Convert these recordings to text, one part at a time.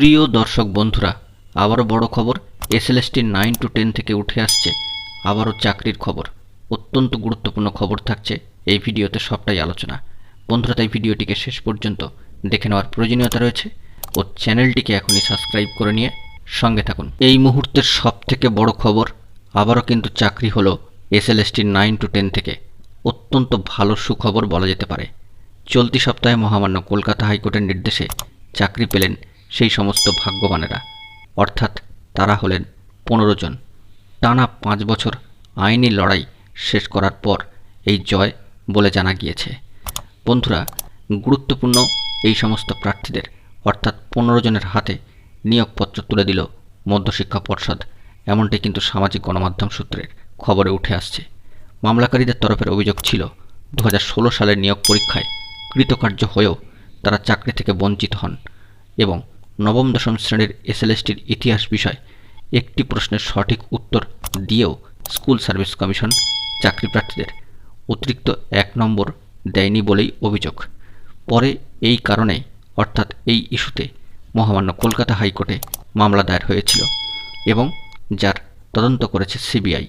প্রিয় দর্শক বন্ধুরা, আবারও বড় খবর। এসএলএসটি 9 to 10 থেকে উঠে আসছে আবারও চাকরির খবর। অত্যন্ত গুরুত্বপূর্ণ খবর থাকছে এই ভিডিওতে, সবটাই আলোচনা। বন্ধুরা, তাই ভিডিওটিকে শেষ পর্যন্ত দেখে নেওয়ার প্রয়োজনীয়তা রয়েছে ও চ্যানেলটিকে এখনই সাবস্ক্রাইব করে নিয়ে সঙ্গে থাকুন। এই মুহূর্তের সবথেকে বড় খবর, আবারও কিন্তু চাকরি হলো এসএলএসটি 9 to 10 থেকে। অত্যন্ত ভালো সুখবর বলা যেতে পারে। চলতি সপ্তাহে মহামান্য কলকাতা হাইকোর্টের নির্দেশে চাকরি পেলেন সেই সমস্ত ভাগ্যবানেরা, অর্থাৎ তারা হলেন 15 জন। টানা 5 বছর আইনি লড়াই শেষ করার পর এই জয় বলে জানা গিয়েছে। বন্ধুরা, গুরুত্বপূর্ণ এই সমস্ত প্রার্থীদের অর্থাৎ 15 জনের হাতে নিয়োগপত্র তুলে দিল মধ্যশিক্ষা পর্ষদ, এমনটাই কিন্তু সামাজিক গণমাধ্যম সূত্রের খবরে উঠে আসছে। মামলাকারীদের তরফের অভিযোগ ছিল 2016 সালের নিয়োগ পরীক্ষায় কৃতকার্য হয়েও তারা চাকরি থেকে বঞ্চিত হন এবং নবম-দশম শ্রেণীর এসএলএসটির ইতিহাস বিষয় একটি প্রশ্নের সঠিক উত্তর দিয়েও স্কুল সার্ভিস কমিশন চাকরি প্রার্থীদের অতিরিক্ত 1 নম্বর দেয়নি বলেই অভিযোগ। পরে এই কারণে অর্থাৎ এই ইস্যুতে মহামান্য কলকাতা হাইকোর্টে মামলা দায়ের হয়েছিল এবং যার তদন্ত করেছে সিবিআই।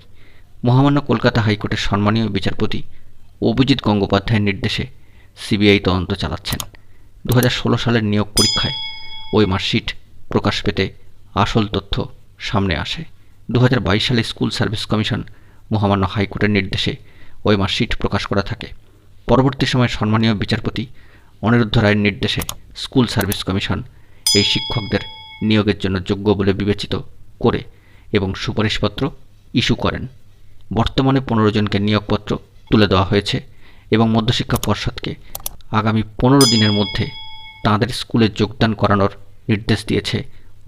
মহামান্য কলকাতা হাইকোর্টের সম্মানীয় বিচারপতি অভিজিৎ গঙ্গোপাধ্যায়ের নির্দেশে সিবিআই তদন্ত চালাচ্ছেন। 2016 সালের নিয়োগ পরীক্ষায় ওই মার্কশিট প্রকাশ পেতে আসল তথ্য সামনে আসে। 2022 সালে স্কুল সার্ভিস কমিশন মহামান্য হাইকোর্টের নির্দেশে ওই মার্কশিট প্রকাশ করা থাকে। পরবর্তী সময়ে সম্মানীয় বিচারপতি অনিরুদ্ধ রায়ের নির্দেশে স্কুল সার্ভিস কমিশন এই শিক্ষকদের নিয়োগের জন্য যোগ্য বলে বিবেচিত করে এবং সুপারিশপত্র ইস্যু করেন। বর্তমানে 15 জনকে নিয়োগপত্র তুলে দেওয়া হয়েছে এবং মধ্যশিক্ষা পর্ষদকে আগামী 15 দিনের মধ্যে তাঁদের স্কুলে যোগদান করানোর নির্দেশ দিয়েছে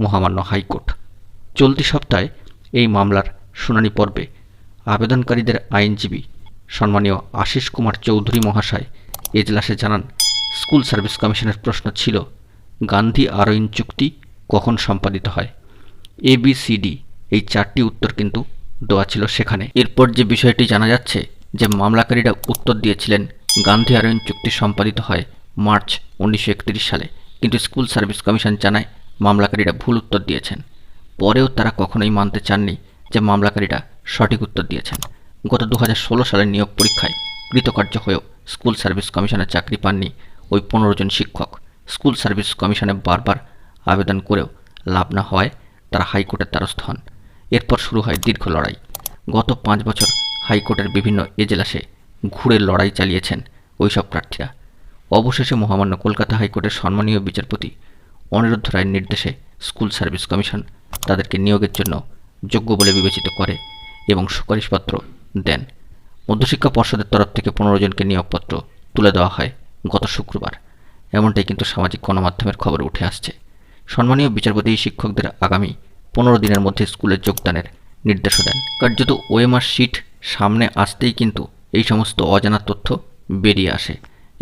মহামান্য হাইকোর্ট। চলতি সপ্তাহে এই মামলার শুনানি পর্বে আবেদনকারীদের আইনজীবী সম্মানীয় আশিস কুমার চৌধুরী মহাশয় এজলাসে জানান, স্কুল সার্ভিস কমিশনের প্রশ্ন ছিল গান্ধী আরোইন চুক্তি কখন সম্পাদিত হয়। ABCD এই 4টি উত্তর কিন্তু দেওয়া ছিল সেখানে। এরপর যে বিষয়টি জানা যাচ্ছে যে মামলাকারীরা উত্তর দিয়েছিলেন গান্ধী আরোইন চুক্তি সম্পাদিত হয় মার্চ 1931 সালে, কিন্তু স্কুল সার্ভিস কমিশন জানায় মামলাকারীরা ভুল উত্তর দিয়েছেন। পরেও তারা কখনোই মানতে চাননি যে মামলাকারীরা সঠিক উত্তর দিয়েছেন। গত 2016 সালের নিয়োগ পরীক্ষায় কৃতকার্য হয়েও স্কুল সার্ভিস কমিশনে চাকরি পাননি ওই 15 জন শিক্ষক। স্কুল সার্ভিস কমিশনে বারবার আবেদন করেও লাভ না হওয়ায় তারা হাইকোর্টের দ্বারস্থ হন। এরপর শুরু হয় দীর্ঘ লড়াই। গত 5 বছর হাইকোর্টের বিভিন্ন এজলাসে ঘুরে লড়াই চালিয়েছেন ওইসব প্রার্থীরা। অবশেষে মহামান্য কলকাতা হাইকোর্টের সম্মানীয় বিচারপতি অনিরুদ্ধ রায়ের নির্দেশে স্কুল সার্ভিস কমিশন তাদেরকে নিয়োগের জন্য যোগ্য বলে বিবেচিত করে এবং সুপারিশপত্র দেন। মধ্যশিক্ষা পর্ষদের তরফ থেকে 15 জনকে নিয়োগপত্র তুলে দেওয়া হয় গত শুক্রবার, এমনটাই কিন্তু সামাজিক গণমাধ্যমের খবরে উঠে আসছে। সম্মানীয় বিচারপতি শিক্ষকদের আগামী 15 দিনের মধ্যে স্কুলে যোগদানের নির্দেশও দেন। কার্যত ওএমআর শিট সামনে আসতেই কিন্তু এই সমস্ত অজানা তথ্য বেরিয়ে আসে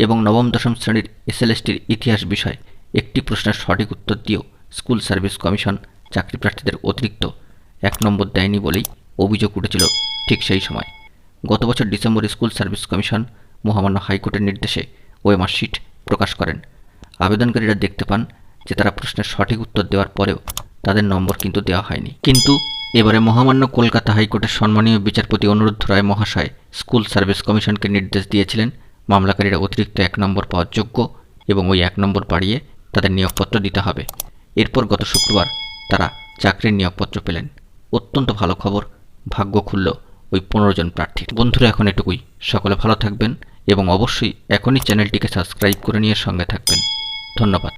এবং নবম-দশম শ্রেণীর এসএলএসটির ইতিহাস বিষয়ে একটি প্রশ্নের সঠিক উত্তর দিয়েও স্কুল সার্ভিস কমিশন চাকরি প্রার্থীদের অতিরিক্ত 1 নম্বর দেয়নি বলেই অভিযোগ উঠেছিল ঠিক সেই সময়। গত বছর ডিসেম্বরে স্কুল সার্ভিস কমিশন মহামান্য হাইকোর্টের নির্দেশে ওএমআর শিট প্রকাশ করেন। আবেদনকারীরা দেখতে পান যে তারা প্রশ্নের সঠিক উত্তর দেওয়ার পরেও তাদের নম্বর কিন্তু দেওয়া হয়নি। কিন্তু এবারে মহামান্য কলকাতা হাইকোর্টের সম্মানীয় বিচারপতি অনিরুদ্ধ রায় মহাশয় স্কুল সার্ভিস কমিশনকে নির্দেশ দিয়েছিলেন মামলাকারীরা অতিরিক্ত 1 নম্বর পাওয়ার যোগ্য এবং ওই 1 নম্বর বাড়িয়ে তাদের নিয়োগপত্র দিতে হবে। এরপর গত শুক্রবার তারা চাকরির নিয়োগপত্র পেলেন। অত্যন্ত ভালো খবর, ভাগ্য খুলল ওই 15 জন প্রার্থীর। বন্ধুরা, এখন এটুকুই। সকলে ভালো থাকবেন এবং অবশ্যই এখনই চ্যানেলটিকে সাবস্ক্রাইব করে নিয়ে সঙ্গে থাকবেন। ধন্যবাদ।